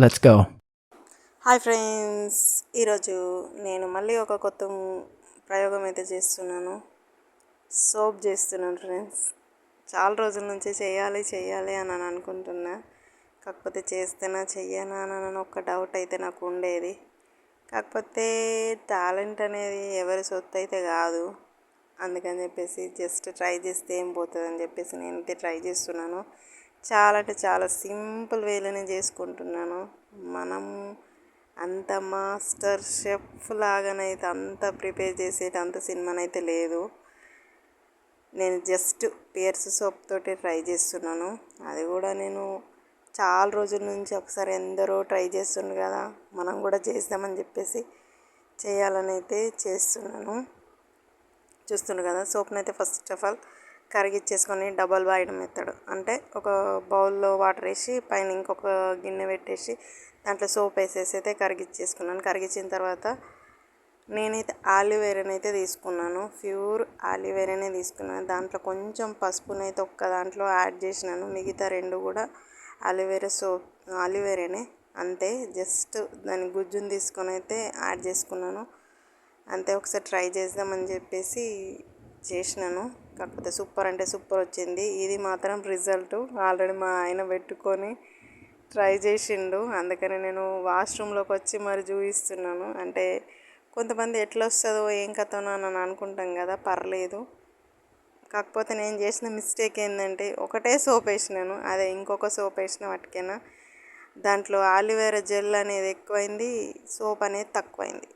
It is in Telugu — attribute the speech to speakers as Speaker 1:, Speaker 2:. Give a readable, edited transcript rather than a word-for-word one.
Speaker 1: Let's go.
Speaker 2: హాయ్ ఫ్రెండ్స్, ఈరోజు నేను మళ్ళీ ఒక కొత్త ప్రయోగం అయితే చేస్తున్నాను. సోప్ చేస్తున్నాను ఫ్రెండ్స్. చాలా రోజుల నుంచి చేయాలి అని అనుకుంటున్నా. కాకపోతే చేస్తేనా చెయ్యనా అని ఒక డౌట్ అయితే నాకు ఉండేది. కాకపోతే టాలెంట్ అనేది ఎవరి సొత్తు అయితే కాదు. అందుకని చెప్పేసి జస్ట్ ట్రై చేస్తే ఏం పోతుందని చెప్పేసి నేనైతే ట్రై చేస్తున్నాను. చాలా అంటే చాలా సింపుల్ వేలోనే చేసుకుంటున్నాను. మనం అంత మాస్టర్ షెఫ్ లాగానైతే అంత ప్రిపేర్ చేసేది అంత సినిమానైతే లేదు. నేను జస్ట్ పియర్స్ సోప్ తోటి ట్రై చేస్తున్నాను. అది కూడా నేను చాలా రోజుల నుంచి ఒకసారి ఎందరో ట్రై చేస్తుండ్రు కదా, మనం కూడా చేద్దామని చెప్పేసి చేయాలని అయితే చేస్తున్నాను. చూస్తుండ్రు కదా, సోప్ని అయితే ఫస్ట్ ఆఫ్ ఆల్ కరిగిచ్చేసుకొని డబల్ బాయిల్ మెథడ్ అంటే ఒక బౌల్లో వాటర్ వేసి పైన ఇంకొక గిన్నె పెట్టేసి దాంట్లో సోప్ వేసేసి అయితే కరిగిచ్చేసుకున్నాను. కరిగించిన తర్వాత నేనైతే ఆలివేరాని అయితే తీసుకున్నాను. ప్యూర్ ఆలివేరానే తీసుకున్నాను. దాంట్లో కొంచెం పసుపునైతే ఒక్క దాంట్లో యాడ్ చేసినాను. మిగతా రెండు కూడా ఆలివేరా సోప్ ఆలివేరానే అంతే. జస్ట్ దాని గుజ్జుని తీసుకొని అయితే యాడ్ చేసుకున్నాను అంతే. ఒకసారి ట్రై చేద్దామని చెప్పేసి చేసినాను. కాకపోతే సూపర్ అంటే సూపర్ వచ్చింది. ఇది మాత్రం రిజల్ట్ ఆల్రెడీ మా ఆయన పెట్టుకొని ట్రై చేసిండు. అందుకని నేను వాష్రూమ్లోకి వచ్చి మరి చూపిస్తున్నాను. అంటే కొంతమంది ఎట్లా వస్తుందో ఏం కథనో అని అనుకుంటాం కదా, పర్లేదు. కాకపోతే నేను చేసిన మిస్టేక్ ఏంటంటే ఒకటే సోప్ వేసినాను. అదే ఇంకొక సోప్ వేసిన వాటికైనా దాంట్లో ఆలివేరా జెల్ అనేది ఎక్కువైంది, సోప్ అనేది తక్కువైంది.